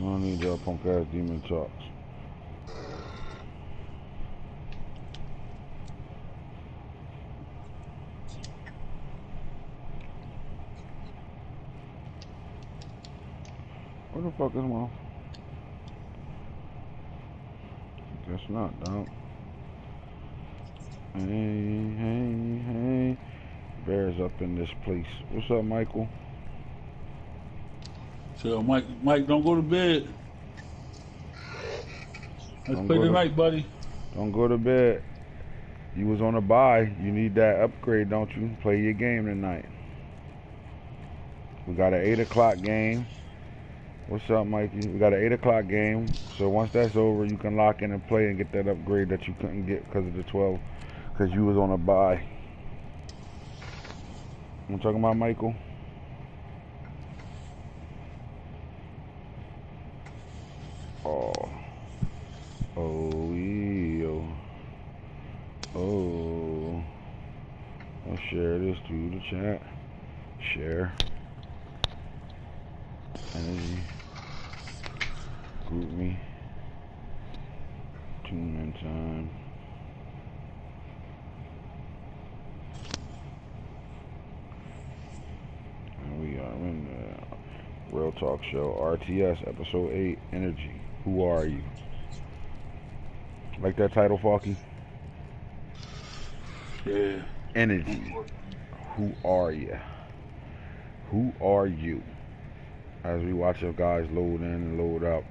I don't need your punk ass demon talks. Where the fuck is my? Guess not, dog. Hey. Bears up in this place. What's up, Michael? So, Mike, don't go to bed. Let's play tonight, buddy. Don't go to bed. You was on a bye. You need that upgrade, don't you? Play your game tonight. We got an 8 o'clock game. What's up, Mikey? We got an 8 o'clock game. So once that's over, you can lock in and play and get that upgrade that you couldn't get because of the 12, because you was on a bye. I'm talking about Michael. Let's share this to the chat. Share. Energy. Group me. Tune in time. And we are in the Real Talk Show. R.T.S. Episode 8. Energy. Who are you? Like that title, Falky? Yeah. Energy. Who are you? Who are you? As we watch our guys load in and load up,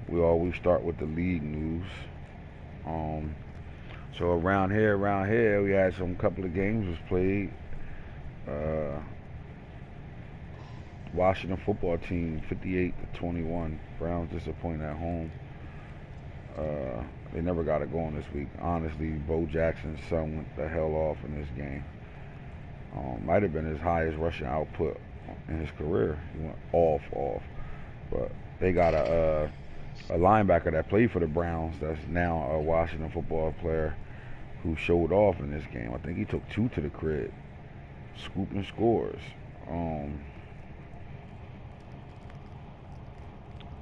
we always start with the league news. So around here, we had some couple of games was played. Washington football team 58-21. Browns disappointed at home. They never got it going this week. Honestly, Bo Jackson's son went the hell off in this game. Might have been his highest rushing output in his career. He went off. But they got a linebacker that played for the Browns that's now a Washington football player who showed off in this game. I think he took 2 to the crib. Scooping scores.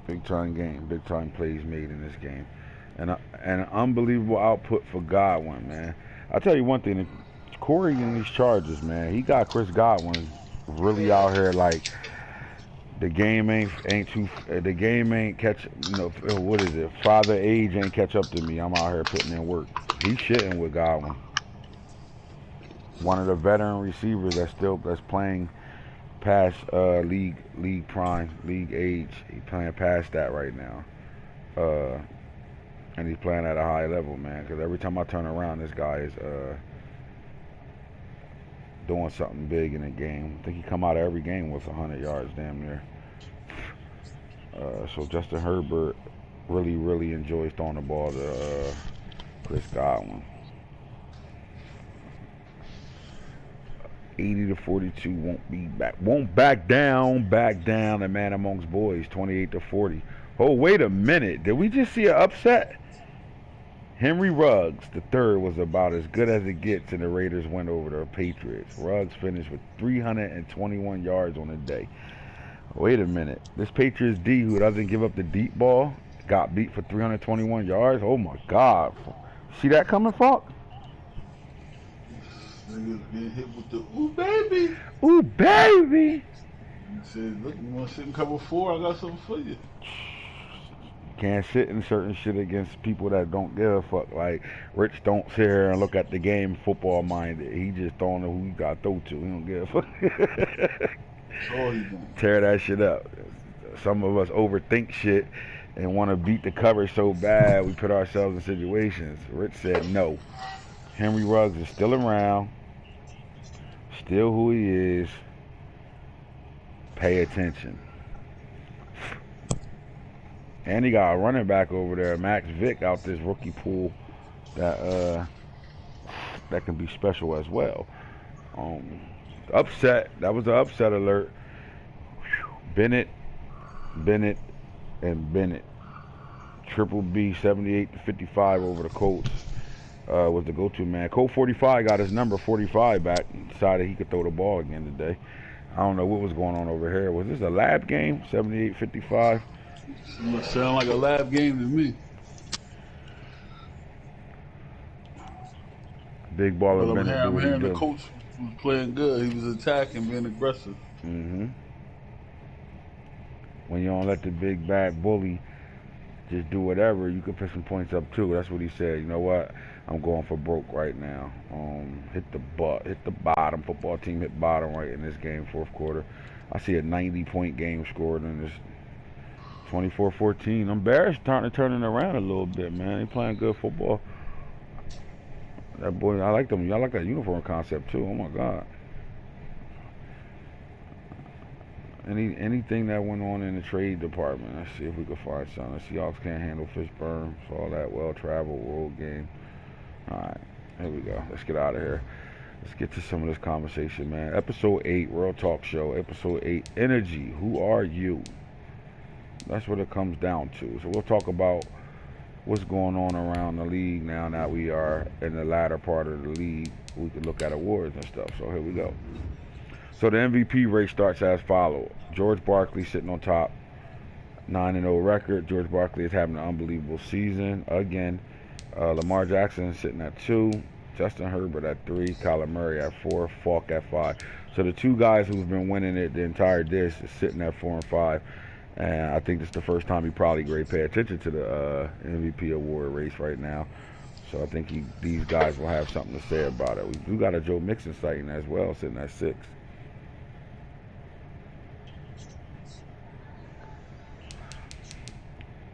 Big time game. Big time plays made in this game. And an unbelievable output for Godwin, man. I'll tell you one thing. Corey in these Chargers, man, he got Chris Godwin really out here like the game ain't catch, what is it? Father age ain't catch up to me. I'm out here putting in work. He's shitting with Godwin. One of the veteran receivers that's playing past league prime, league age. He's playing past that right now. And he's playing at a high level, man, because every time I turn around, this guy is doing something big in the game. I think he come out of every game with 100 yards damn near. So Justin Herbert really enjoys throwing the ball to Chris Godwin. 80-42 won't back down, a man amongst boys. 28-40. Oh, wait a minute, did we just see an upset? Henry Ruggs, the third, was about as good as it gets in the Raiders win over the Patriots. Ruggs finished with 321 yards on the day. Wait a minute. This Patriots D, who doesn't give up the deep ball, got beat for 321 yards? Oh, my God. See that coming, Falk? Niggas getting hit with the ooh, baby. Ooh, baby. He said, look, you want to sit in cover 4? I got something for you. Can't sit in certain shit against people that don't give a fuck. Like, Rich don't sit here and look at the game football minded. He just throwing who he got to throw to. He don't give a fuck. That's all he doing. Tear that shit up. Some of us overthink shit and want to beat the cover so bad we put ourselves in situations. Rich said no. Henry Ruggs is still around. Still who he is. Pay attention. And he got a running back over there, Max Vick, out this rookie pool that can be special as well. Upset. That was the upset alert. Bennett, and Bennett. Triple B, 78-55 over the Colts. Was the go-to man. Colt 45 got his number 45 back and decided he could throw the ball again today. I don't know what was going on over here. Was this a lab game? 78-55? Sound like a live game to me. Big baller But Bennett do I'm what he hearing the do. coach was playing good. He was attacking, being aggressive. Mm-hmm. When you don't let the big bad bully just do whatever, you can put some points up too. That's what he said. You know what? I'm going for broke right now. Hit the bottom. Football team hit bottom right in this game, fourth quarter. I see a 90-point game scored in this 24-14. I'm embarrassed starting to turn it around a little bit, man. They playing good football. That boy, I like them. I like that uniform concept too. Oh my God. Anything that went on in the trade department, let's see if we can find something. The Seahawks can't handle Fishburne. Saw that well-traveled road game. All right, here we go. Let's get out of here. Let's get to some of this conversation, man. Episode 8, Real Talk Show. Episode 8, Energy. Who are you? That's what it comes down to. So we'll talk about what's going on around the league now that we are in the latter part of the league. We can look at awards and stuff. So here we go. So the MVP race starts as follows. George Barkley sitting on top, 9-0 record. George Barkley is having an unbelievable season again. Lamar Jackson sitting at 2, Justin Herbert at 3, Kyler Murray at 4, Falk at 5. So the two guys who've been winning it the entire disc is sitting at 4 and 5. And I think this is the first time he probably pay attention to the MVP award race right now. So I think these guys will have something to say about it. We do got a Joe Mixon sighting as well, sitting at 6.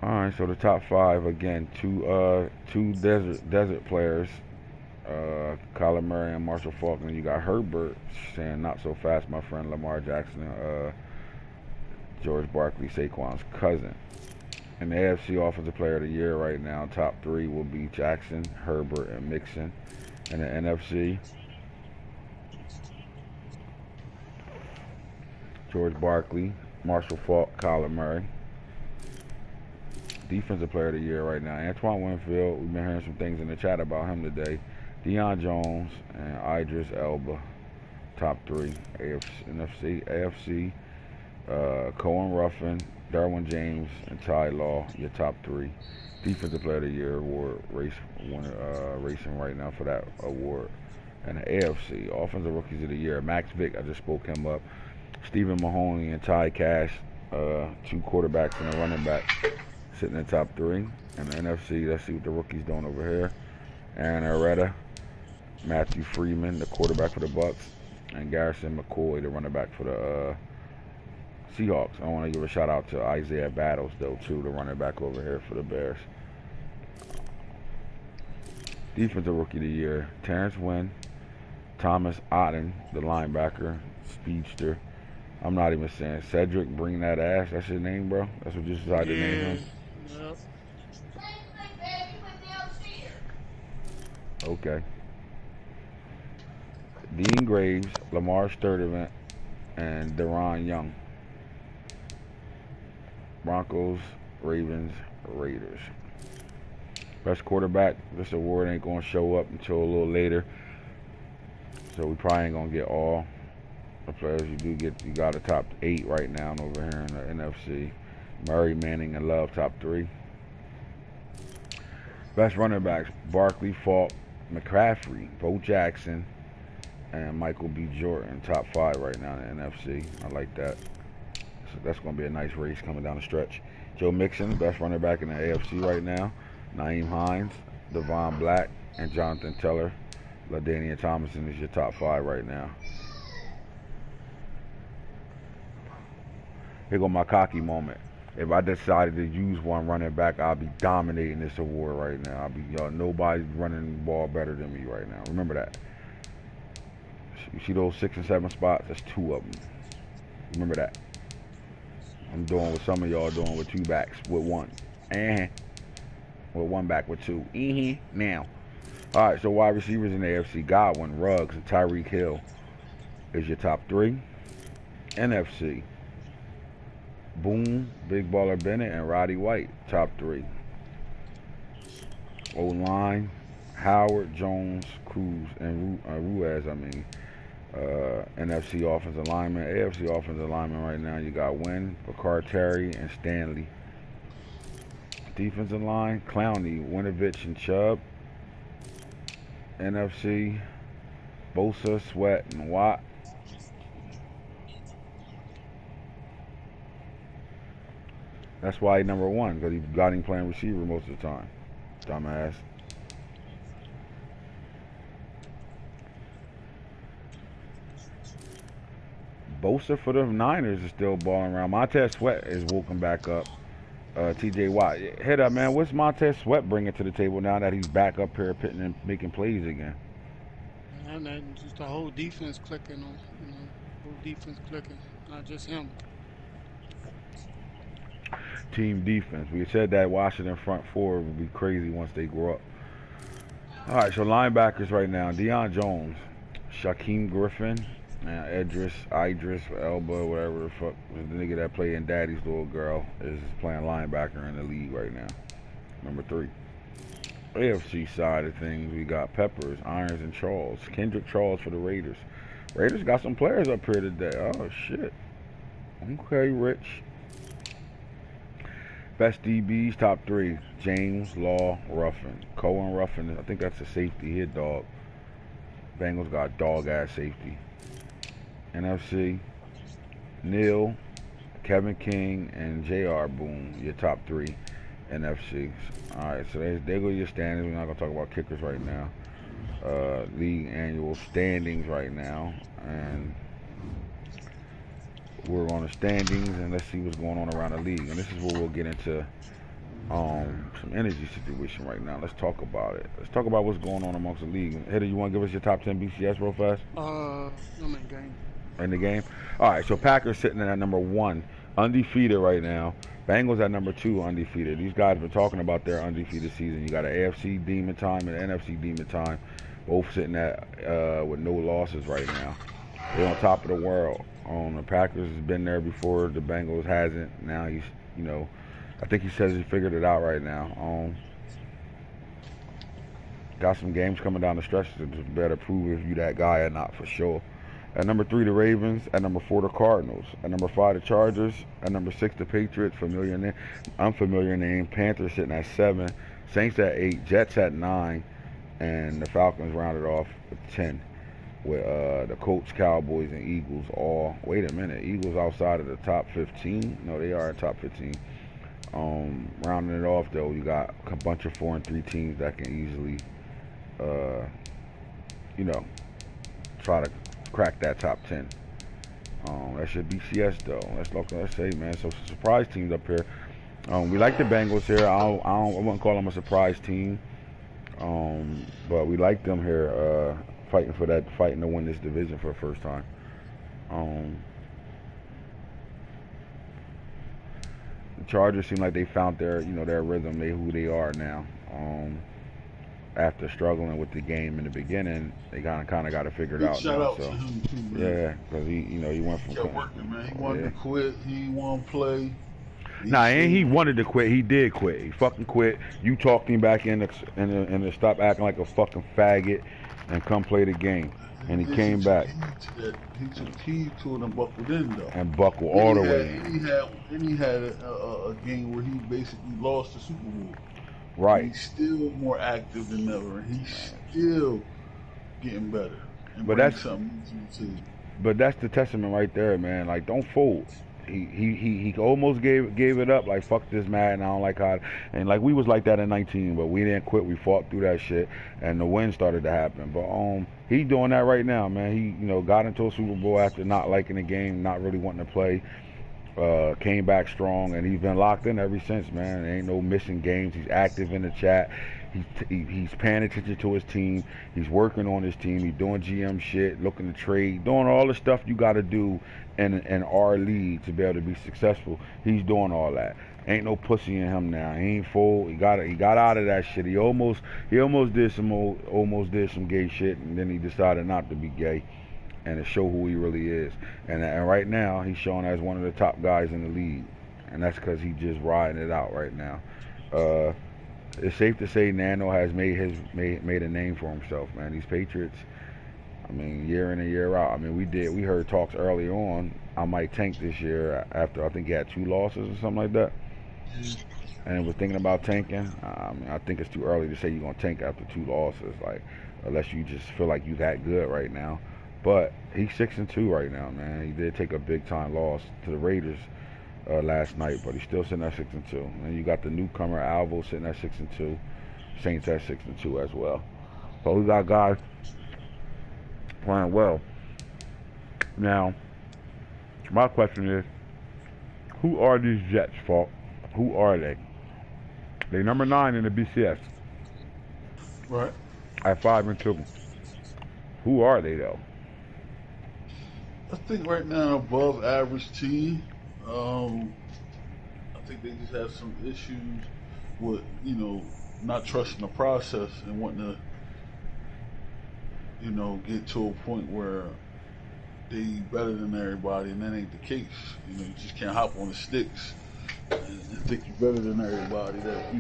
All right, so the top 5 again, two desert players, Kyler Murray and Marshall Faulkner. You got Herbert saying not so fast, my friend Lamar Jackson, and George Barkley, Saquon's cousin. And the AFC Offensive Player of the Year right now, top 3 will be Jackson, Herbert, and Mixon. And the NFC, George Barkley, Marshall Faulk, Kyler Murray. Defensive Player of the Year right now, Antoine Winfield. We've been hearing some things in the chat about him today. Deion Jones and Idris Elba, top 3. AFC, Cohen Ruffin, Derwin James, and Ty Law, your top 3. Defensive Player of the Year award racing right now for that award. And the AFC, Offensive Rookies of the Year, Max Vick, I just spoke him up. Stephen Mahoney and Ty Cash, 2 quarterbacks and a running back, sitting in the top 3. And the NFC, let's see what the rookies doing over here. Aaron Aretta, Matthew Freeman, the quarterback for the Bucks, and Garrison McCoy, the running back for the Seahawks. I want to give a shout out to Isaiah Battles, though, too, the running back over here for the Bears. Defensive Rookie of the Year, Terrence Wynn, Thomas Otten, the linebacker, speedster. I'm not even saying Cedric, bring that ass. That's his name, bro. That's what you decided to name him. Yep. Okay. Dean Graves, Lamar Sturdivant, and Deron Young. Broncos, Ravens, Raiders. Best quarterback, this award ain't going to show up until a little later. So we probably ain't going to get all the players you do get. You got a top 8 right now over here in the NFC. Murray, Manning, and Love, top 3. Best running backs, Barkley, Falk, McCaffrey, Bo Jackson, and Michael B. Jordan, top 5 right now in the NFC. I like that. So that's going to be a nice race coming down the stretch. Joe Mixon, best running back in the AFC right now. Naeem Hines, Devon Black, and Jonathan Teller. LaDainian Tomlinson is your top 5 right now. Here go my cocky moment. If I decided to use one running back, I'll be dominating this award right now. Nobody's running the ball better than me right now. Remember that. You see those 6 and 7 spots? That's 2 of them. Remember that. I'm doing what some of y'all doing with 2 backs with 1. With 1 back with 2. Now. All right, so wide receivers in the AFC, Godwin, Ruggs, and Tyreek Hill is your top 3. NFC, Boone, Big Baller Bennett, and Roddy White, top 3. O-line, Howard, Jones, Cruz, and Ruiz, NFC offensive lineman. AFC offensive lineman right now, you got Wynn, Bakar Terry, and Stanley. defensive line, Clowney, Winovich, and Chubb. NFC, Bosa, Sweat, and Watt. That's why he's number one, because he got him playing receiver most of the time. Dumbass. Bosa for the Niners is still balling around. Montez Sweat is woken back up. TJ Watt. Head up, man. What's Montez Sweat bringing to the table now that he's back up here pitting and making plays again? And then just the whole defense clicking on, whole defense clicking, not just him. Team defense. We said that Washington front four would be crazy once they grow up. All right, so linebackers right now: Deion Jones, Shaquem Griffin, Idris, Elba, whatever the fuck, the nigga that played in Daddy's Little Girl is playing linebacker in the league right now. Number 3. AFC side of things, we got Peppers, Irons, and Charles. Kendrick Charles for the Raiders. Raiders got some players up here today. Oh, shit. Okay, Rich. Best DBs, top 3. James, Law, Ruffin. Cohen, Ruffin, I think that's a safety. He a dog. Bengals got dog-ass safety. NFC, Neal, Kevin King, and J.R. Boone, your top 3 NFC. Alright, so there go your standings. We're not going to talk about kickers right now. League annual standings right now. And we're on the standings, and let's see what's going on around the league. And this is where we'll get into some energy situation right now. Let's talk about it. Let's talk about what's going on amongst the league. Heather, you want to give us your top 10 BCS real fast? I'm in game. In the game? All right, so Packers sitting at number 1, undefeated right now. Bengals at number 2, undefeated. These guys have been talking about their undefeated season. You got an AFC Demon Time and an NFC Demon Time, both sitting at with no losses right now. They're on top of the world. The Packers has been there before. The Bengals hasn't. Now he's, I think he says he figured it out right now. Got some games coming down the stretch to better prove if you that guy or not for sure. At number 3, the Ravens. At number 4, the Cardinals. At number 5, the Chargers. At number 6, the Patriots. Familiar name, unfamiliar name. Panthers sitting at 7. Saints at 8. Jets at 9. And the Falcons rounded off with 10. With the Colts, Cowboys, and Eagles all. Wait a minute. Eagles outside of the top 15? No, they are in top 15. Rounding it off, though, you got a bunch of 4-3 teams that can easily, try to crack that top 10. That should be BCS though. Let's say, man. So surprise teams up here. We like the Bengals here. I wouldn't call them a surprise team. But we like them here, fighting to win this division for the first time. The Chargers seem like they found their rhythm, who they are now. After struggling with the game in the beginning, they kind of got to figure it out. Shout now, out to him too, man. Yeah, because he went from. He kept working, man. He wanted to quit. He wanted to play. He wanted to quit. He did quit. He fucking quit. You talked him back in to stop acting like a fucking faggot and come play the game. And he came back. He took heed to it and buckled in though. And buckled all the way. And he had a game where he basically lost the Super Bowl. Right. He's still more active than ever. He's still getting better. But that's the testament right there, man. Like, don't fold. He almost gave it up. Like, fuck this Madden. I don't like how. And like we was like that in 19, but we didn't quit. We fought through that shit, and the win started to happen. But he doing that right now, man. He got into a Super Bowl after not liking the game, not really wanting to play. Came back strong, and he's been locked in ever since, man. There ain't no missing games. He's active in the chat. He's paying attention to his team. He's working on his team. He's doing GM shit, looking to trade, doing all the stuff you got to do in our league to be able to be successful. He's doing all that. Ain't no pussy in him now. He ain't full. He got out of that shit. He almost did some gay shit, and then he decided not to be gay and to show who he really is. And right now, he's showing as one of the top guys in the league. And that's because he's just riding it out right now. It's safe to say Nano has made a name for himself, man. These Patriots, I mean, year in and year out. I mean, we heard talks early on, I might tank this year after I think he had 2 losses or something like that. and was thinking about tanking, I think it's too early to say you're gonna tank after 2 losses. Like, unless you just feel like you that good right now. But he's 6-2 right now, man. He did take a big time loss to the Raiders last night, but he's still sitting at 6-2. And you got the newcomer Alvo sitting at 6-2. Saints at 6-2 as well. So we got guys playing well. Now, my question is, who are these Jets, Falk? Who are they? They number 9 in the BCS Right. at 5-2. Who are they though? I think right now above average team. I think they just have some issues with, not trusting the process and wanting to, get to a point where they better than everybody, and that ain't the case. You just can't hop on the sticks and think you're better than everybody that,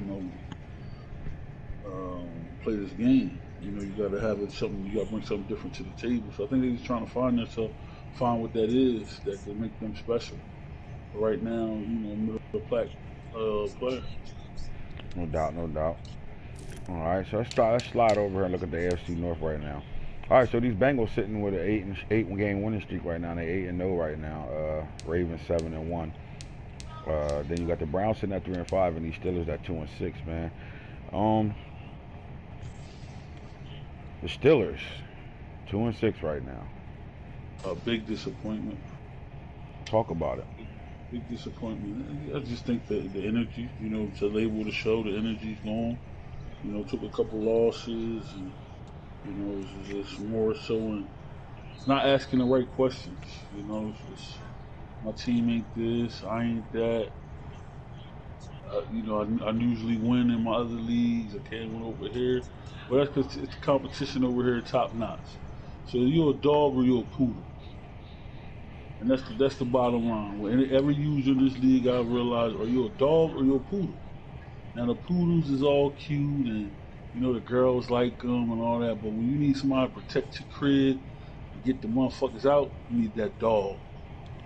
play this game. You got to have something. You got to bring something different to the table. So I think they're just trying to find themselves, find what that is that can make them special. But right now, middle of the pack player. No doubt, no doubt. All right, so let's slide over here and look at the AFC North right now. All right, so these Bengals sitting with an 8 game winning streak right now. They 8-0 right now. Ravens 7-1. Then you got the Browns sitting at 3-5, and these Steelers at 2-6. Man, the Steelers 2-6 right now. A big disappointment. Talk about it. Big disappointment. I just think that the energy, to label the show, the energy's gone. Took a couple losses, and it's just more so in not asking the right questions. It's just my team ain't this, I ain't that. I usually win in my other leagues. I can't win over here, but that's because it's competition over here top notch. So you're a dog or you're a poodle, and that's the bottom line. When every user in this league, I've realized, are you a dog or you're a poodle? Now the poodles is all cute and the girls like them and all that, but when you need somebody to protect your crib and get the motherfuckers out, you need that dog.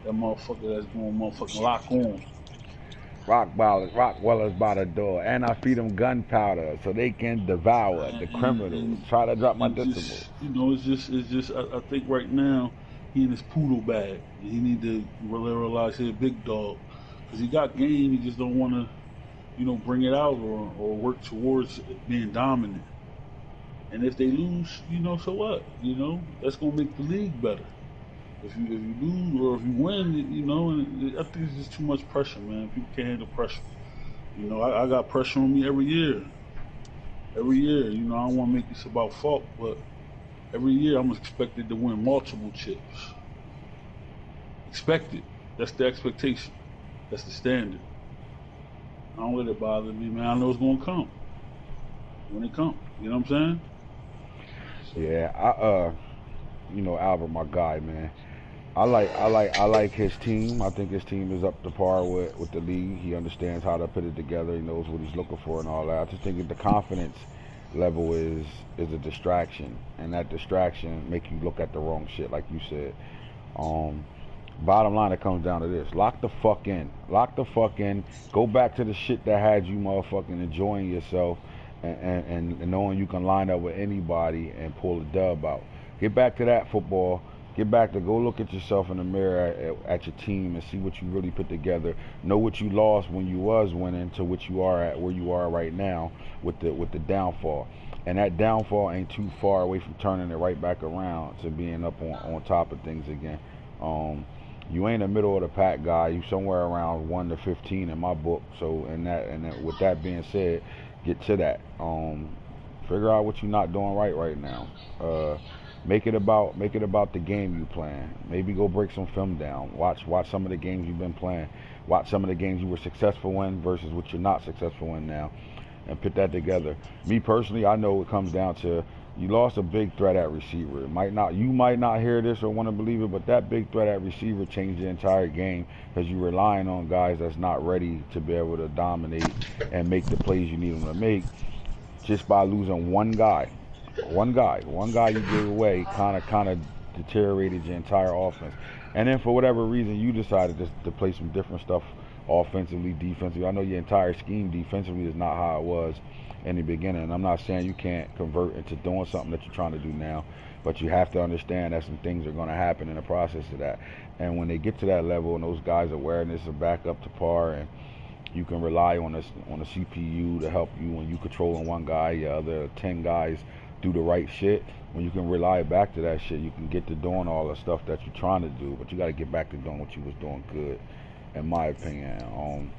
That motherfucker that's going motherfucking lock on. Rockwellers by the door, and I feed them gunpowder so they can devour the criminals. Try to drop my decimals. It's just. I think right now he in his poodle bag. He need to really realize he's a big dog because he got game. He just don't want to, bring it out or work towards being dominant. And if they lose, so what? That's gonna make the league better. If you lose or if you win, I think it's just too much pressure, man. People can't handle pressure. I got pressure on me every year. Every year, I don't want to make this about fault, but every year I'm expected to win multiple chips. Expected. That's the expectation. That's the standard. I don't let it bother me, man. I know it's gonna come when it comes. You know what I'm saying? Yeah, Albert, my guy, man. I like his team. I think his team is up to par with the league. He understands how to put it together. He knows what he's looking for and all that. I just think that the confidence level is a distraction, and that distraction make you look at the wrong shit, like you said. Bottom line, it comes down to this: lock the fuck in. Lock the fuck in. Go back to the shit that had you motherfucking enjoying yourself and knowing you can line up with anybody and pull a dub out. Get back to that football. Get back to go look at yourself in the mirror at your team and see what you really put together. Know what you lost when you was winning to what you are at where you are right now with the downfall. And that downfall ain't too far away from turning it right back around to being up on top of things again. You ain't a middle of the pack guy. You somewhere around 1 to 15 in my book. So with that being said, get to that. Figure out what you're not doing right now. Make it about the game you playing. Maybe go break some film down. Watch some of the games you've been playing. Watch some of the games you were successful in versus what you're not successful in now, and put that together. Me personally, I know it comes down to you lost a big threat at receiver. You might not hear this or want to believe it, but that big threat at receiver changed the entire game because you're relying on guys that's not ready to be able to dominate and make the plays you need them to make just by losing one guy. One guy you gave away kind of deteriorated your entire offense. And then for whatever reason, you decided to play some different stuff offensively, defensively. I know your entire scheme defensively is not how it was in the beginning. And I'm not saying you can't convert into doing something that you're trying to do now, but you have to understand that some things are going to happen in the process of that. And when they get to that level and those guys' awareness are back up to par, and you can rely on the CPU to help you when you controlling one guy, your other 10 guys do the right shit. When you can rely back to that shit, you can get to doing all the stuff that you're trying to do. But you got to get back to doing what you was doing good, in my opinion.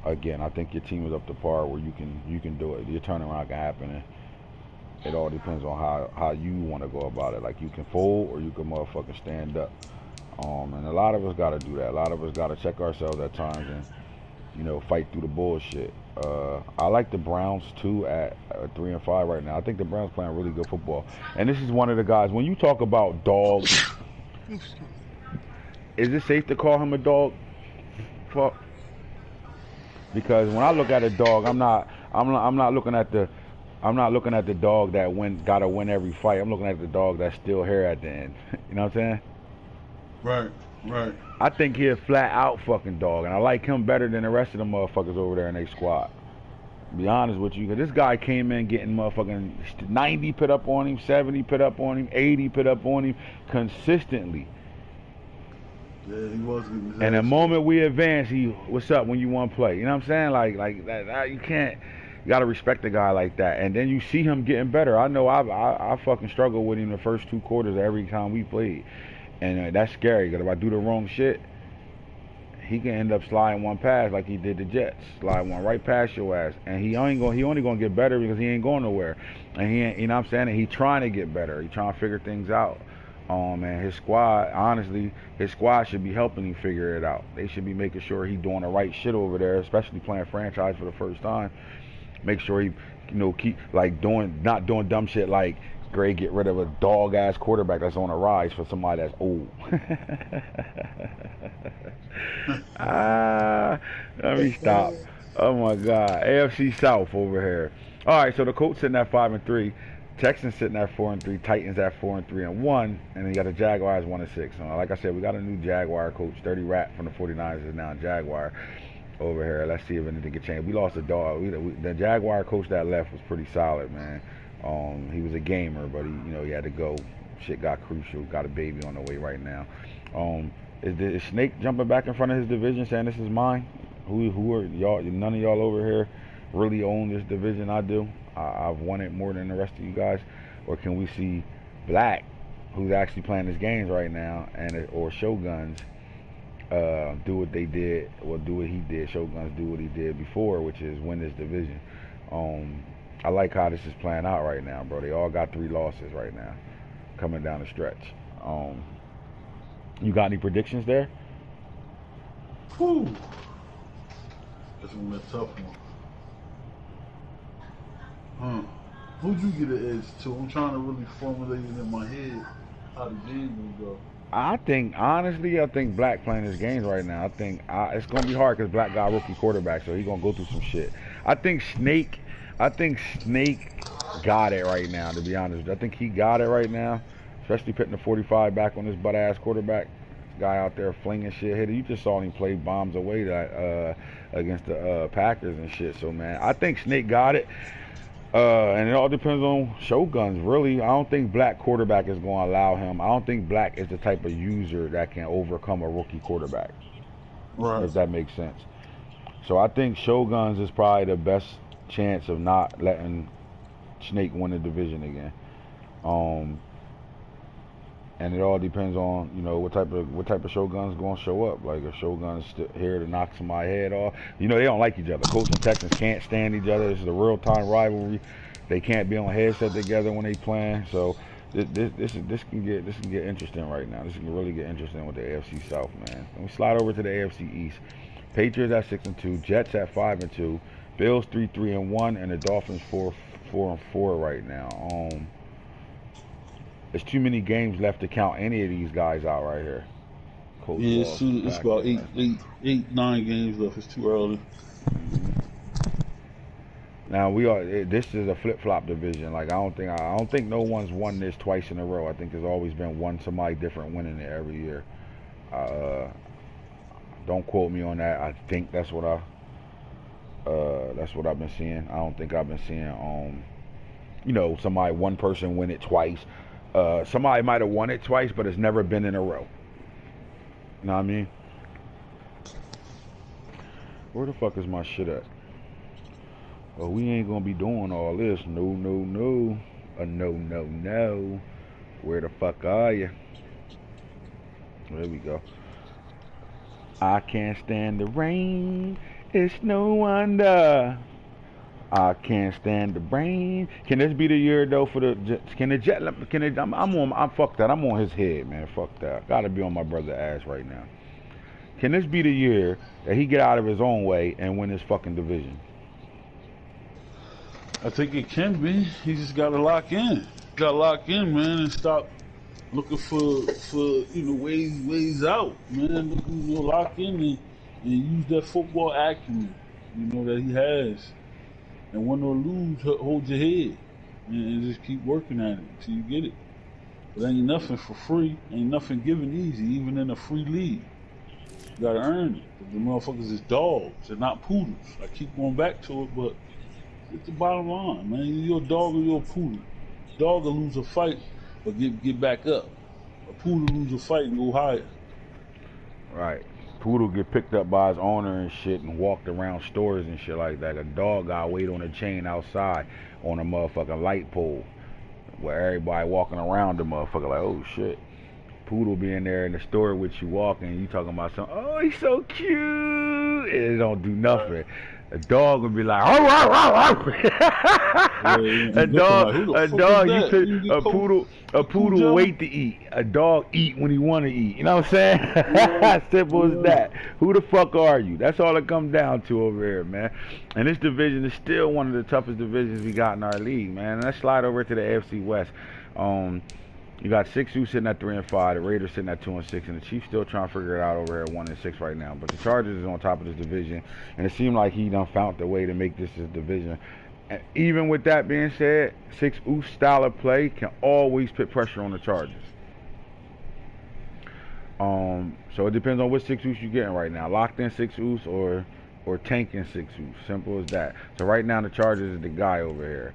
Again, I think your team is up to par where you can do it. Your turnaround can happen. And it all depends on how you want to go about it. Like, you can fold or you can motherfucking stand up. And a lot of us got to do that. A lot of us got to check ourselves at times and, fight through the bullshit. I like the Browns too at 3-5 right now. I think the Browns playing really good football. And this is one of the guys. When you talk about dogs, is it safe to call him a dog? Fuck. Because when I look at a dog, I'm not looking at the dog that gotta win every fight. I'm looking at the dog that's still here at the end. You know what I'm saying? Right. I think he a flat out fucking dog, and I like him better than the rest of the motherfuckers over there in their squad. To be honest with you, 'cause this guy came in getting motherfucking 90 put up on him, 70 put up on him, 80 put up on him consistently. Yeah, he was good. And the moment we advance, what's up when you want to play? You know what I'm saying? Like that, you can't. You gotta respect a guy like that. And then you see him getting better. I know I fucking struggled with him the first 2 quarters every time we played, and that's scary. Because if I do the wrong shit, he can end up sliding one pass like he did the Jets, slide one right past your ass, and he only gonna get better because he ain't going nowhere, and he ain't, you know what I'm saying? And he trying to get better. He trying to figure things out. And his squad, honestly, should be helping him figure it out. They should be making sure he doing the right shit over there, especially playing franchise for the first time. Make sure he, keep like not doing dumb shit like Gray get rid of a dog ass quarterback that's on a rise for somebody that's old. Let me stop. Oh my God, AFC South over here. All right, so the Colts sitting at 5-3. Texans sitting at 4-3, Titans at 4-3-1, and then you got the Jaguars 1-6. So like I said, we got a new Jaguar coach. 30 Rat from the 49ers is now a Jaguar over here. Let's see if anything can change. We lost a dog. The Jaguar coach that left was pretty solid, man. He was a gamer, but he had to go. Shit got crucial. Got a baby on the way right now. Is Snake jumping back in front of his division saying this is mine? Who are y'all? None of y'all over here really own this division. I do. I've won it more than the rest of you guys. Or can we see Black, who's actually playing his games right now, or Shoguns do what they did, or do what he did? Shoguns do what he did before, which is win this division. I like how this is playing out right now, bro. They all got 3 losses right now, coming down the stretch. You got any predictions there? Whew. That's gonna be a tough one. Who'd you get an edge to? I'm trying to really formulate it in my head how the game will go. I think Black playing his games right now. I think it's gonna be hard because Black got a rookie quarterback, so he's gonna go through some shit. I think Snake got it right now. To be honest, I think he got it right now, especially putting the 45 back on this butt ass quarterback. This guy out there flinging shit. Hitter, you just saw him play bombs away against the Packers and shit. So man, I think Snake got it. And it all depends on Shoguns, really. I don't think Black quarterback is going to allow him. I don't think Black is the type of user that can overcome a rookie quarterback. Right. If that makes sense. So I think Shoguns is probably the best chance of not letting Snake win the division again. And it all depends on, what type of Shogun's going to show up. Like, if Shogun's here to knock somebody's head off. They don't like each other. Colts and Texans can't stand each other. This is a real-time rivalry. They can't be on headset together when they playing. So this can get interesting right now. This can really get interesting with the AFC South, man. And we slide over to the AFC East. Patriots at 6-2, Jets at 5-2, Bills 3-3-1, and the Dolphins 4-4 right now. There's too many games left to count any of these guys out right here. Yeah, it's about 9 games left. It's too early. Now this is a flip-flop division. Like, I don't think no one's won this twice in a row. I think there's always been somebody different winning it every year. Don't quote me on that. I think that's what I've been seeing. I don't think I've been seeing one person win it twice. Somebody might have won it twice, but it's never been in a row. You know what I mean? Where the fuck is my shit at? Oh, we ain't gonna be doing all this. No, no, no. No, no, no. Where the fuck are you? There we go. I can't stand the rain. It's no wonder. I can't stand the rain. Can this be the year though for the Jets? Can the Jet? Can it? I'm fuck that. I'm on his head, man. Fuck that. Gotta be on my brother's ass right now. Can this be the year that he get out of his own way and win his fucking division? I think it can be. He just got to lock in. Got to lock in, man, and stop looking for ways out, man. Lock in and use that football acumen, that he has. And win or lose, hold your head and just keep working at it until you get it. But ain't nothing for free. Ain't nothing given easy, even in a free league. You gotta earn it. The motherfuckers is dogs. They're not poodles. I keep going back to it, but it's the bottom line, man. You're a dog or you're a poodle. Dog will lose a fight, but get back up. A poodle lose a fight and go higher. Right. Poodle get picked up by his owner and shit and walked around stores and shit like that. A dog got wait on a chain outside on a motherfucking light pole where everybody walking around the motherfucker like, oh shit. Poodle being there in the store with you walking, you talking about something, oh, he's so cute. It don't do nothing. A dog would be like, oh, a poodle wait to eat. A dog eat when he want to eat. You know what I'm saying? Simple as that. Who the fuck are you? That's all it comes down to over here, man. And this division is still one of the toughest divisions we got in our league, man. And let's slide over to the AFC West. You got 6-2 sitting at 3-5, the Raiders sitting at 2-6, and the Chiefs still trying to figure it out over here at 1-6 right now. But the Chargers is on top of this division, and it seemed like he done found the way to make this his division. And even with that being said, 6-2 style of play can always put pressure on the Chargers. So it depends on which 6-2 you're getting right now. Locked in 6-2 or tanking 6-2. Simple as that. So right now the Chargers is the guy over here.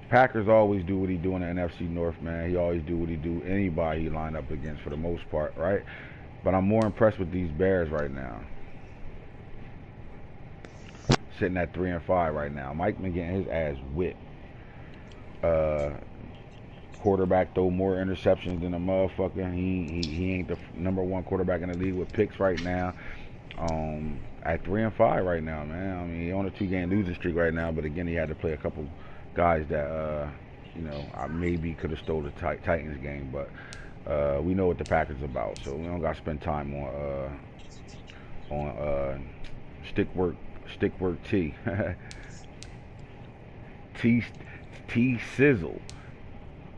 Packers always do what he do in the NFC North, man. He always do what he do. Anybody he line up against for the most part, right? But I'm more impressed with these Bears right now. Sitting at 3-5 right now. Mike been getting his ass whipped. Quarterback throw more interceptions than a motherfucker. He ain't the number one quarterback in the league with picks right now. At 3-5 right now, man. I mean, he on a 2-game losing streak right now, but again, he had to play a couple guys that I maybe could have stole the Titans game, but we know what the Packers about, so we don't got to spend time on stick work T T sizzle.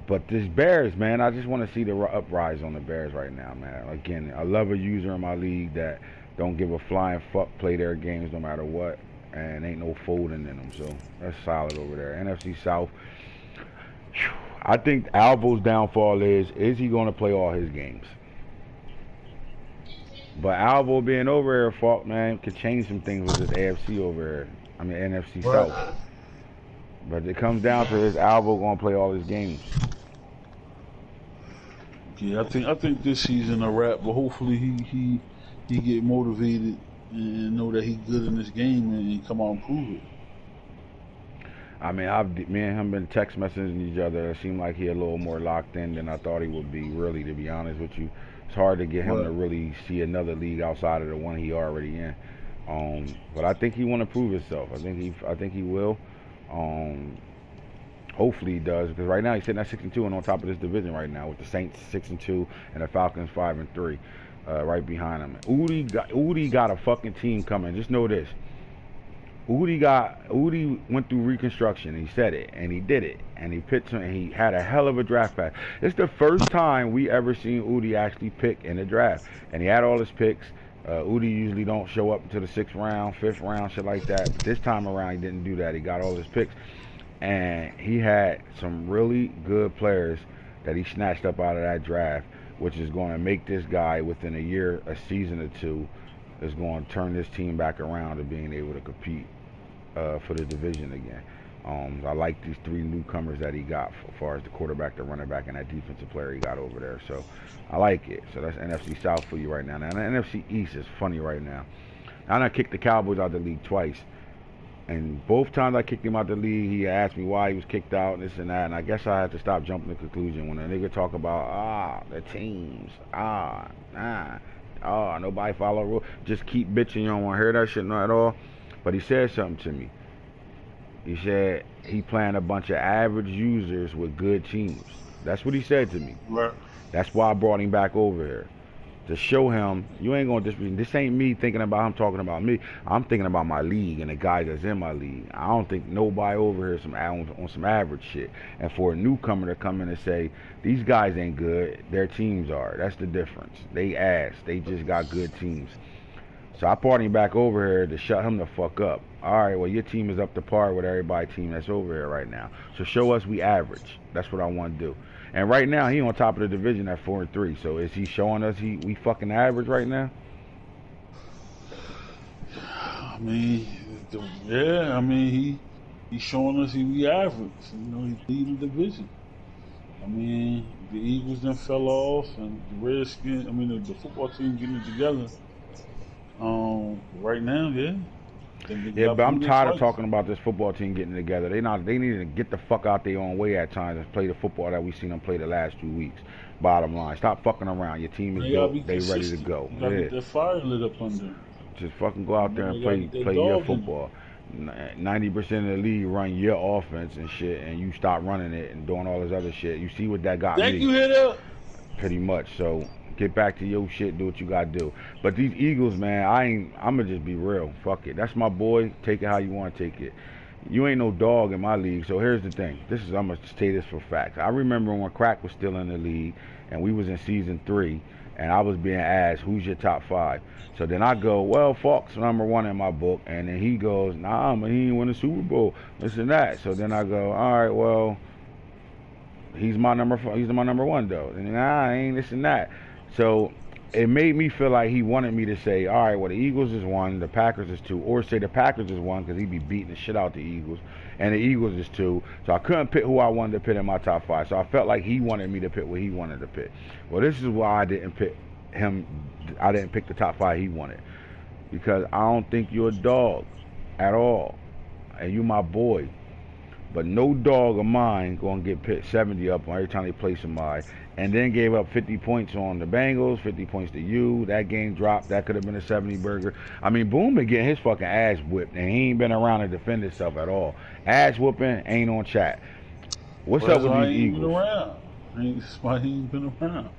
But this Bears, man, I just want to see the uprise on the Bears right now, man. Again, I love a user in my league that don't give a flying fuck, play their games no matter what. And ain't no folding in them, so that's solid over there. NFC South, I think Alvo's downfall is he going to play all his games? But Alvo being over here, fuck, man, could change some things with this AFC over here. I mean, NFC South. But it comes down to is Alvo going to play all his games? Yeah, I think this season a wrap, but hopefully he get motivated and know that he's good in this game and come out and prove it. I mean, me and him been text messaging each other. It seemed like he a little more locked in than I thought he would be, really, to be honest with you. It's hard to get him to really see another league outside of the one he already in. But I think he want to prove himself. I think he will. Hopefully he does, because right now he's sitting at 6-2 and on top of this division right now with the Saints 6-2 and the Falcons 5-3. Right behind him. Udi got a fucking team coming. Just know this. Udi went through reconstruction. He said it, and he did it, and he picked, and he had a hell of a draft pack. It's the first time we ever seen Udi actually pick in the draft, and he had all his picks. Udi usually don't show up until the 6th round, 5th round, shit like that. But this time around, he didn't do that. He got all his picks, and he had some really good players that he snatched up out of that draft. which is going to make this guy within a year, a season or two, is going to turn this team back around to being able to compete for the division again. I like these three newcomers that he got as far as the quarterback, the running back, and that defensive player he got over there. So I like it. So that's NFC South for you right now. Now the NFC East is funny right now. I done kicked the Cowboys out of the league twice. And both times I kicked him out the league, he asked me why he was kicked out and this and that. And I guess I had to stop jumping to conclusion when a nigga talk about, the teams, nobody follow rules. Just keep bitching, you don't want to hear that shit not at all. But he said something to me. He said he playing a bunch of average users with good teams. That's what he said to me. Right. That's why I brought him back over here. To show him, you ain't gonna this ain't me thinking about him talking about me. I'm thinking about my league and the guys that's in my league. I don't think nobody over here is on some average shit. And for a newcomer to come in and say, these guys ain't good, their teams are. That's the difference. They ass. They just got good teams. So I brought him back over here to shut him the fuck up. Alright, well your team is up to par with everybody's team that's over here right now. So show us we average. That's what I want to do. And right now he on top of the division at 4-3. So is he showing us we fucking average right now? I mean, yeah. I mean, he's showing us we average. You know, he's leading the division. I mean, the Eagles then fell off, and the Redskins. I mean, the football team getting it together. Right now, yeah. Yeah, but I'm tired of talking about this football team getting together. They need to get the fuck out their own way at times and play the football that we've seen them play the last 2 weeks. Bottom line, stop fucking around. Your team is built. They ready to go. You gotta get that fire lit up under. Just fucking go out there and play your football. 90% of the league run your offense and shit, and you stop running it and doing all this other shit. You see what that got me? Thank you, hit up. Pretty much. So get back to your shit, do what you gotta do. But these Eagles, man, I'ma just be real. Fuck it. That's my boy. Take it how you want to take it. You ain't no dog in my league. So here's the thing. I'm gonna say this for facts. I remember when Crack was still in the league and we was in season 3 and I was being asked, who's your top 5? So then I go, well, Falk's number 1 in my book, and then he goes, nah, man, he ain't win a Super Bowl, this and that. So then I go, all right, well, he's my number 1 though. And nah, I ain't this and that. So it made me feel like he wanted me to say, all right, well, the Eagles is 1, the Packers is 2, or say the Packers is 1 because he'd be beating the shit out the Eagles, and the Eagles is 2. So I couldn't pick who I wanted to pick in my top 5. So I felt like he wanted me to pick what he wanted to pick. Well, this is why I didn't pick him. I didn't pick the top 5 he wanted, because I don't think you're a dog at all, and you my boy. But no dog of mine gonna get picked 70 up on every time they play somebody, and then gave up 50 points on the Bengals, 50 points to you. That game dropped. That could have been a 70 burger. I mean, Boom been getting his fucking ass whipped, and he ain't been around to defend himself at all. Ass whooping ain't on chat. What's up with these Eagles? That's why he ain't been around.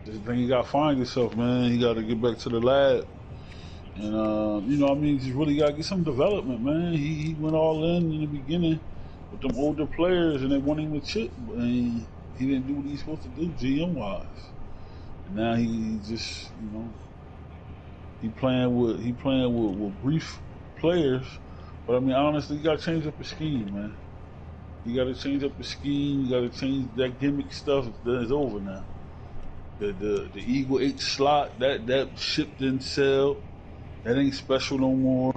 This thing you gotta find yourself, man. You gotta get back to the lab. And, you know what I mean? Just really got to get some development, man. He went all in the beginning with them older players, and they won him a chip. And he didn't do what he's supposed to do, GM-wise. And now he just, you know, he playing with brief players. But, I mean, honestly, you got to change up the scheme, man. You got to change up the scheme. You got to change that gimmick stuff. That is over now. The Eagle 8 slot, that ship didn't sell. That ain't special no more.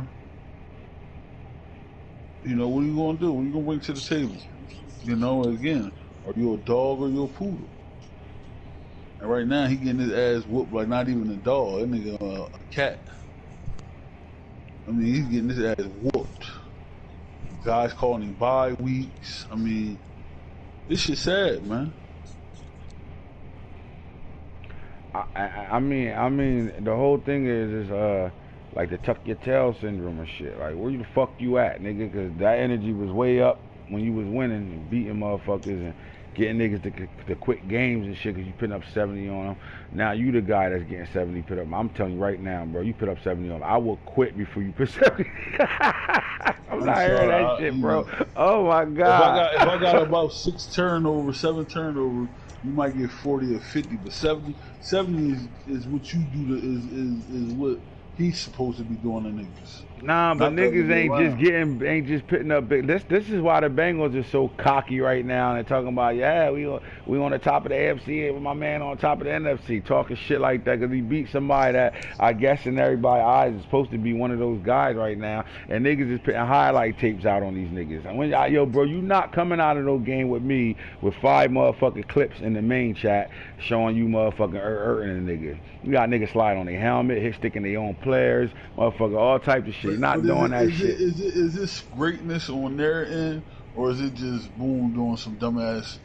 You know, what are you going to do? What are you going to bring to the table? You know, again, are you a dog or you a poodle? And right now, he getting his ass whooped like not even a dog. That nigga a cat. I mean, he's getting his ass whooped. Guys calling him bye weeks. I mean, this shit sad, man. I mean, the whole thing is like the tuck your tail syndrome and shit. Like, where the fuck you at, nigga? Because that energy was way up when you was winning and beating motherfuckers and getting niggas to quit games and shit because you putting up 70 on them. Now you the guy that's getting 70 put up. I'm telling you right now, bro, you put up 70 on them. I will quit before you put 70. I'm not hearing that shit, bro. Oh, my God. If I got about 7 turnovers, you might get 40 or 50, but 70 is what you do is what he's supposed to be doing to niggas. Nah, but Not the other niggas way around. ain't just putting up big. This is why the Bengals are so cocky right now. And they're talking about, yeah, we on the top of the AFC with my man on top of the NFC, talking shit like that because he beat somebody that I guess in everybody's eyes is supposed to be one of those guys right now. And niggas is putting highlight tapes out on these niggas. And yo, bro, you not coming out of no game with me with 5 motherfucking clips in the main chat showing you motherfucking hurting a nigga. You got niggas slide on their helmet, hit sticking their own players, motherfucker, all types of shit. Not But doing that shit. is this greatness on their end, or is it just Boone doing some dumbass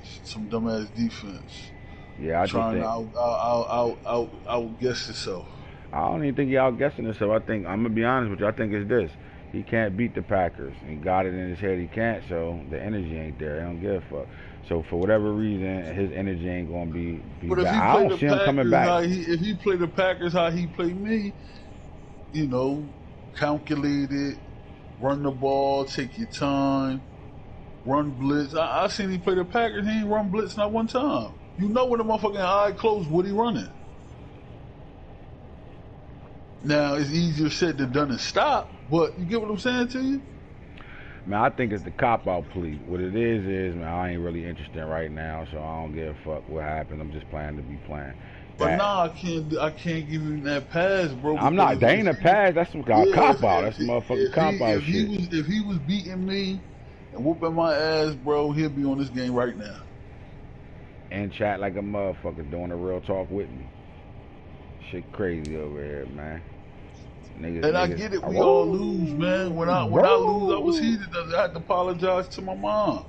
defense, Yeah, I just trying to think outguess itself? I don't even think he outguessing himself. I think I'm gonna be honest with you. I think it's this. He can't beat the Packers. He got it in his head he can't, so the energy ain't there. He don't give a fuck. So for whatever reason, his energy ain't gonna be But if back. he I play don't the see him coming back. if he play the Packers how he play me, you know, calculated, run the ball, take your time, run blitz. I seen he play the Packers. He ain't run blitz not one time. You know when the motherfucking eye closed, what he running? Now it's easier said than done to stop, but you get what I'm saying to you? Man, I think it's the cop-out plea. What it is, man, I ain't really interested right now, so I don't give a fuck what happens. I'm just planning to be playing. But nah, I can't give him that pass, bro. I'm not. They ain't a pass. That's some cop-out. That's some motherfucking cop-out shit. If he was beating me and whooping my ass, bro, he'll be on this game right now. And chat like a motherfucker doing a real talk with me. Shit crazy over here, man. Niggas, I get it. We all lose, man. When I lose, I was heated. I had to apologize to my mom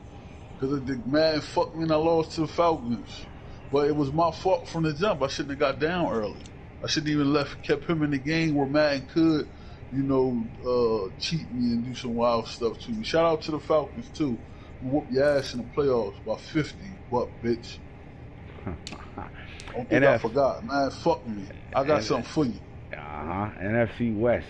because the man fucked me and I lost to the Falcons. But it was my fault from the jump. I shouldn't have got down early. I shouldn't even kept him in the game where Madden could, cheat me and do some wild stuff to me. Shout out to the Falcons too. We whooped your ass in the playoffs by 50, but bitch. Don't think I forgot, man. Fuck me. I got something for you. NFC West.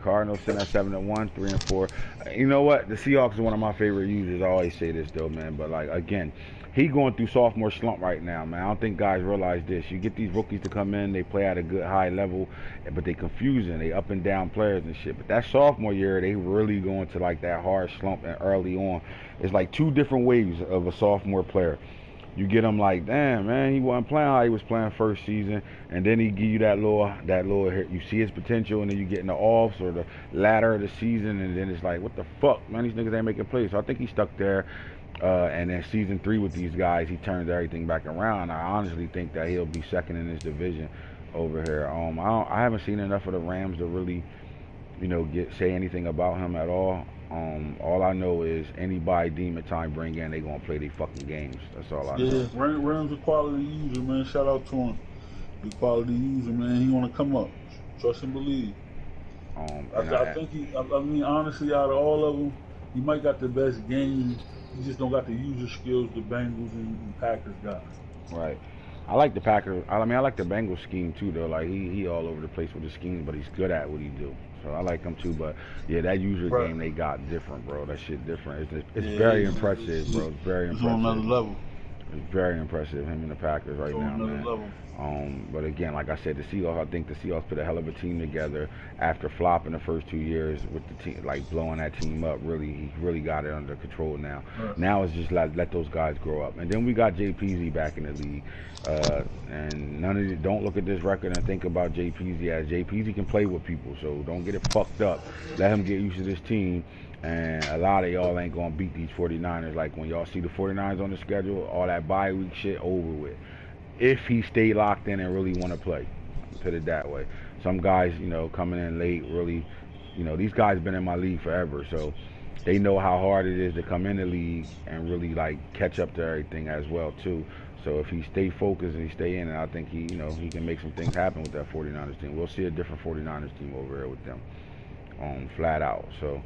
Cardinals sitting at 7-1, 3-4. You know what? The Seahawks are one of my favorite users. I always say this though, man. But like again, he going through sophomore slump right now, man. I don't think guys realize this. You get these rookies to come in, they play at a good high level, but they confusing. They up and down players and shit. But that sophomore year, they really going to like that hard slump and early on. It's like 2 different waves of a sophomore player. You get him like, damn, man, he wasn't playing how he was playing first season, and then he give you that little hit. You see his potential, and then you get in the offs or the latter of the season, and then it's like, what the fuck, man, these niggas ain't making plays. So I think he stuck there, and then season 3 with these guys, he turns everything back around. I honestly think that he'll be second in his division over here. I haven't seen enough of the Rams to really, say anything about him at all. All I know is anybody demon time bring in, they gonna play their fucking games. That's all I know. Yeah, Rams a quality user, man. Shout out to him. Big quality user, man. He wanna come up. Trust and believe. I think I mean, honestly, out of all of them, he might got the best game. He just don't got the user skills the Bengals and Packers got. Right. I like the Packers. I mean, I like the Bengals scheme too, though. Like he all over the place with his schemes, but he's good at what he do. So I like him too. But yeah, that user game they got different, bro. That shit different. It's very impressive, bro. It's very impressive. It's on another level. It's very impressive, him and the Packers right now, man. Level. But again, like I said, the Seahawks, I think the Seahawks put a hell of a team together after flopping the first 2 years with the team, like blowing that team up. He really got it under control now. Right. Now it's just let those guys grow up. And then we got JPZ back in the league. And none of you, don't look at this record and think about JPZ as JPZ can play with people, so don't get it fucked up. Let him get used to this team. And a lot of y'all ain't going to beat these 49ers. Like when y'all see the 49ers on the schedule, all that bye week shit over with. If he stay locked in and really want to play, put it that way. Some guys, coming in late, really, these guys been in my league forever, so they know how hard it is to come in the league and really like catch up to everything as well too. So if he stay focused and he stay in, and I think he can make some things happen with that 49ers team. We'll see a different 49ers team over here with them, flat out. So.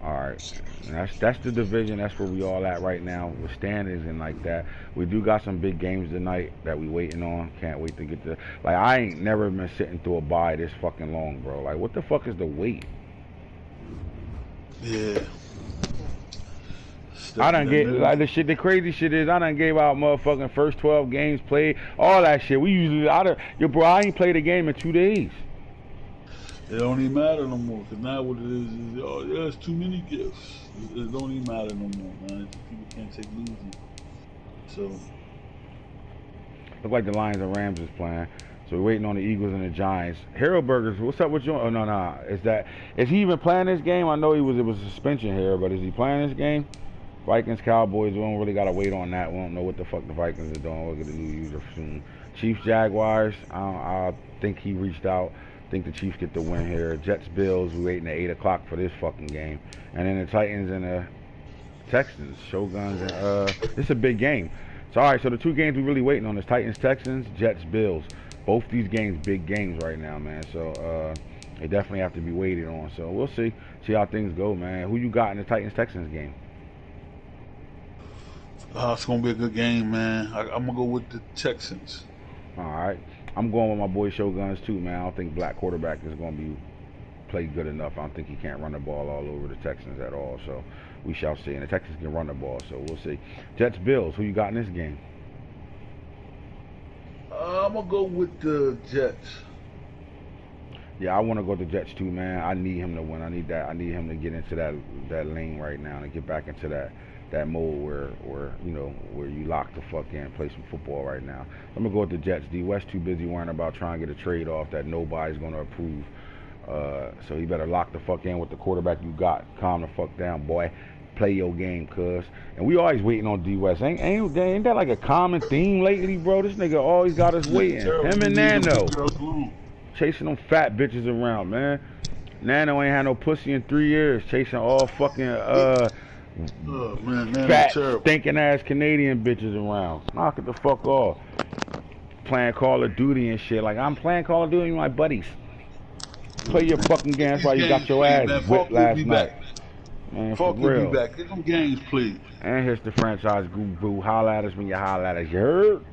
All right, and that's the division. That's where we all at right now with standings and like that. We do got some big games tonight that we waiting on. Can't wait to get to. Like I ain't never been sitting through a bye this fucking long, bro. Like what the fuck is the wait? Yeah. I done get like the shit. The crazy shit is I done gave out motherfucking first 12 games played, all that shit. We usually I ain't played a game in 2 days. It don't even matter no more. Cause now what it is oh yeah, it's too many gifts. It don't even matter no more, man. It's just people can't take losing. So Look like the Lions and Rams is playing. So we're waiting on the Eagles and the Giants. Hero Burgers, what's up with you? Oh no. Is he even playing this game? I know it was a suspension here, but is he playing this game? Vikings, Cowboys, we don't really gotta wait on that. We don't know what the fuck the Vikings are doing. We'll get a new user soon. Chiefs, Jaguars, I think he reached out. I think the Chiefs get the win here. Jets, Bills, we waiting at 8 o'clock for this fucking game. And then the Titans and the Texans, Shoguns, and this is a big game. So all right, so the two games we really waiting on is Titans, Texans, Jets, Bills. Both these games, big games right now, man. So they definitely have to be waited on. So we'll see how things go, man. Who you got in the Titans Texans game? it's gonna be a good game, man. I'm gonna go with the Texans. All right, I'm going with my boy Shoguns too, man. I don't think black quarterback is gonna be played good enough. I don't think he can't run the ball all over the Texans at all. So we shall see. And the Texans can run the ball, so we'll see. Jets, Bills. Who you got in this game? I'm gonna go with the Jets. Yeah, I want to go to Jets too, man. I need him to win. I need him to get into that lane right now and get back into that mode where you lock the fuck in and play some football right now. I'm gonna go with the Jets. D West too busy worrying about trying to get a trade off that nobody's gonna approve. So you better lock the fuck in with the quarterback you got. Calm the fuck down, boy. Play your game, cuz. And we always waiting on D West. Ain't that like a common theme lately, bro? This nigga always got us waiting. Him and Nano. Chasing them fat bitches around, man. Nano ain't had no pussy in 3 years. Chasing all fucking fat, stinking ass Canadian bitches around. Knock it the fuck off. Playing Call of Duty and shit. Like, I'm playing Call of Duty with my buddies. Play your fucking game. That's why you got your ass whipped last night. Man, for real. Get them games, please. And here's the franchise guru. Holla at us when you holla at us. You heard?